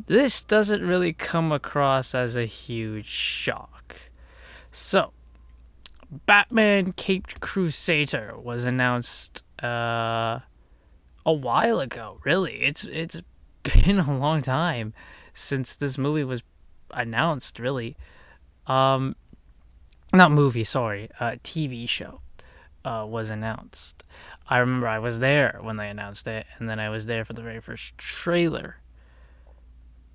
this doesn't really come across as a huge shock. So, Batman Caped Crusader was announced a while ago. Really, it's been a long time since this movie was announced. Really, um, not movie. Sorry, TV show was announced. I remember I was there when they announced it, and then I was there for the very first trailer.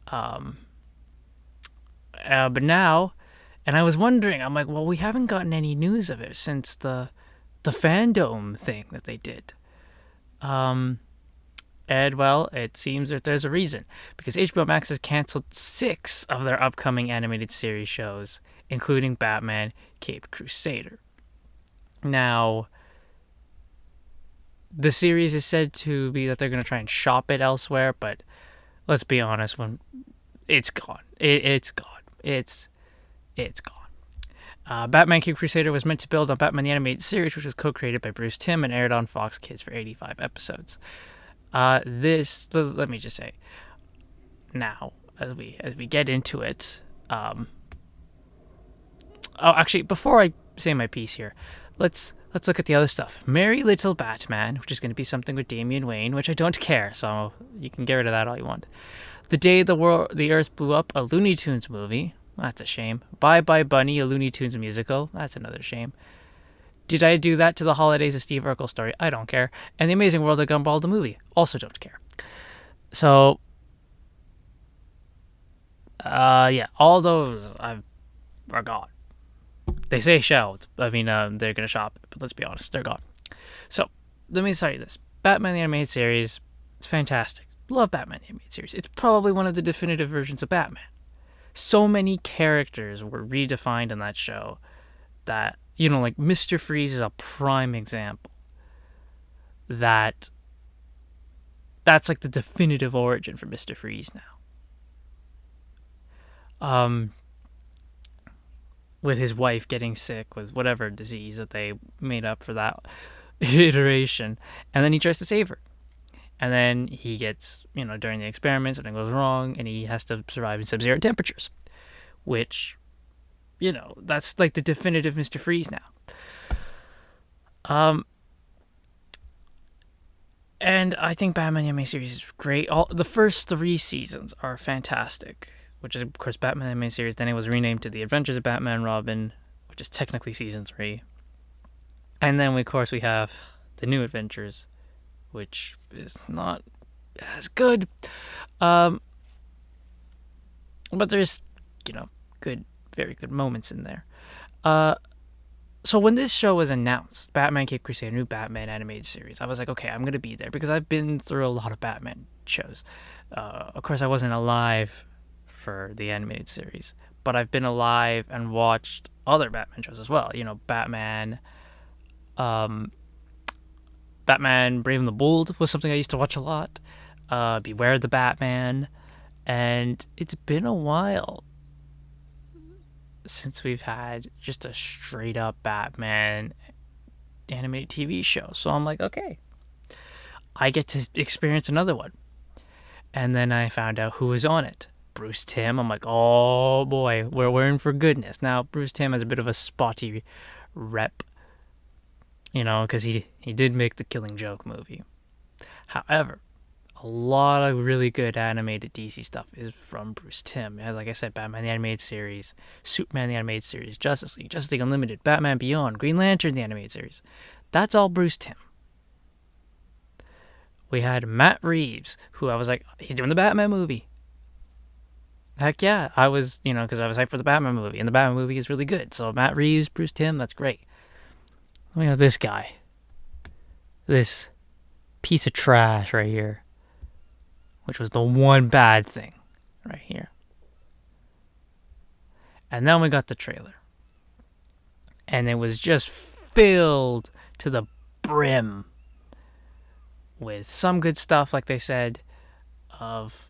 Um, but now, and I was wondering, I'm like, well, we haven't gotten any news of it since the fandom thing that they did. Um, and well, it seems that there's a reason because HBO Max has canceled 6 of their upcoming animated series shows, including Batman Caped Crusader. Now, the series is said to be that they're going to try and shop it elsewhere, but let's be honest, when it's gone, it's gone, it's gone. Batman King Crusader was meant to build on Batman the Animated Series, which was co-created by Bruce Timm and aired on Fox Kids for 85 episodes. Let me just say, now as we get into it, actually, before I say my piece here, let's look at the other stuff. Merry Little Batman, which is going to be something with Damian Wayne, which I don't care, so you can get rid of that all you want. The Day the Earth Blew Up, a Looney Tunes movie. That's a shame. Bye Bye Bunny, a Looney Tunes musical. That's another shame. Did I Do That to the Holidays, a Steve Urkel story? I don't care. And The Amazing World of Gumball, the movie. Also don't care. So, yeah, all those are gone. They say shelved. I mean, they're going to shop it, but let's be honest, they're gone. So, let me tell you this. Batman the Animated Series, it's fantastic. Love Batman the Animated Series. It's probably one of the definitive versions of Batman. So many characters were redefined in that show that, like Mr. Freeze is a prime example. That's like the definitive origin for Mr. Freeze now. With his wife getting sick with whatever disease that they made up for that iteration, and then he tries to save her. And then he gets, during the experiment, something goes wrong, and he has to survive in sub-zero temperatures. Which, that's like the definitive Mr. Freeze now. And I think Batman the Animated Series is great. The first 3 seasons are fantastic, which is, of course, Batman the Animated Series. Then it was renamed to The Adventures of Batman and Robin, which is technically season 3. And then, of course, we have The New Adventures, which is not as good. But there's, very good moments in there. So when this show was announced, Batman Caped Crusader, new Batman animated series, I was like, okay, I'm going to be there because I've been through a lot of Batman shows. Of course, I wasn't alive for the animated series, but I've been alive and watched other Batman shows as well. Batman Brave and the Bold was something I used to watch a lot. Beware the Batman. And it's been a while since we've had just a straight up Batman animated TV show. So I'm like, okay, I get to experience another one. And then I found out who was on it. Bruce Timm. I'm like, oh boy, we're in for goodness. Now, Bruce Timm has a bit of a spotty rep, because he did make the Killing Joke movie. However, a lot of really good animated DC stuff is from Bruce Timm. Like I said, Batman the Animated Series, Superman the Animated Series, Justice League Unlimited, Batman Beyond, Green Lantern the Animated Series. That's all Bruce Timm. We had Matt Reeves, who I was like, he's doing the Batman movie. Heck yeah, I was, because I was hyped for the Batman movie, and the Batman movie is really good. So Matt Reeves, Bruce Timm, that's great. We have this guy. This piece of trash right here. Which was the one bad thing right here. And then we got the trailer. And it was just filled to the brim with some good stuff, like they said, of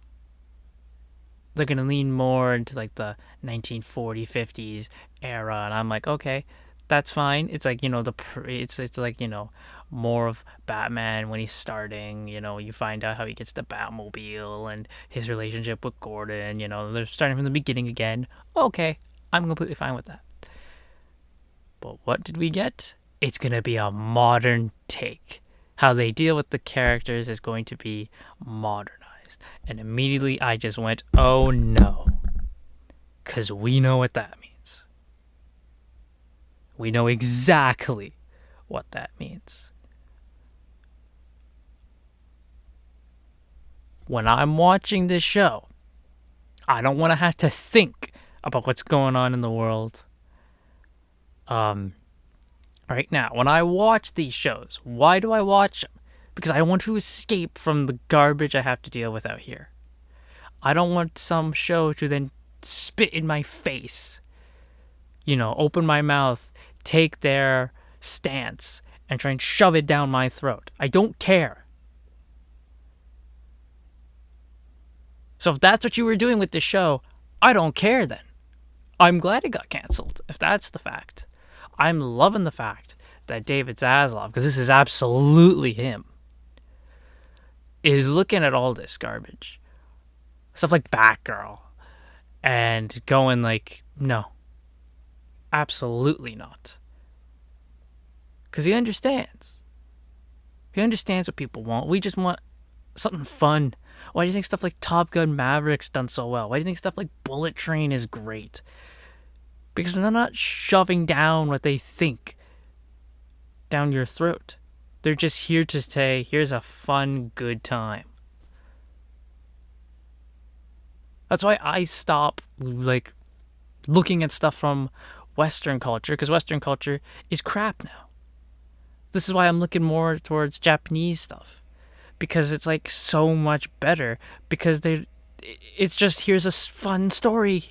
they're going to lean more into like the 1940s, 50s era. And I'm like, okay, that's fine. It's like, it's like, more of Batman when he's starting. You find out how he gets the Batmobile and his relationship with Gordon. They're starting from the beginning again. Okay, I'm completely fine with that. But what did we get? It's going to be a modern take. How they deal with the characters is going to be modernized. And immediately I just went, oh no. Because we know what that means. We know exactly what that means. When I'm watching this show, I don't want to have to think about what's going on in the world. Right now, when I watch these shows, why do I watch them? Because I want to escape from the garbage I have to deal with out here. I don't want some show to then spit in my face, open my mouth, take their stance, and try and shove it down my throat. I don't care. So if that's what you were doing with this show, I don't care then. I'm glad it got canceled, if that's the fact. I'm loving the fact that David Zaslav, because this is absolutely him, is looking at all this garbage. Stuff like Batgirl. And going like, no. Absolutely not. Because he understands. He understands what people want. We just want something fun. Why do you think stuff like Top Gun Maverick's done so well? Why do you think stuff like Bullet Train is great? Because they're not shoving down what they think down your throat. They're just here to say, here's a fun, good time. That's why I stop looking at stuff from Western culture, because Western culture is crap now. This is why I'm looking more towards Japanese stuff, because it's so much better, because it's just, here's a fun story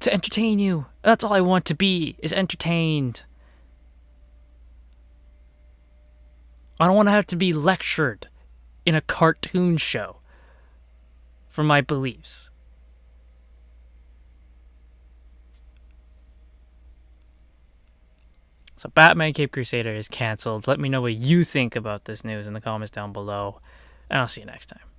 to entertain you. That's all I want to be, is entertained. I don't want to have to be lectured in a cartoon show for my beliefs. So Batman Cape Crusader is canceled. Let me know what you think about this news in the comments down below, and I'll see you next time.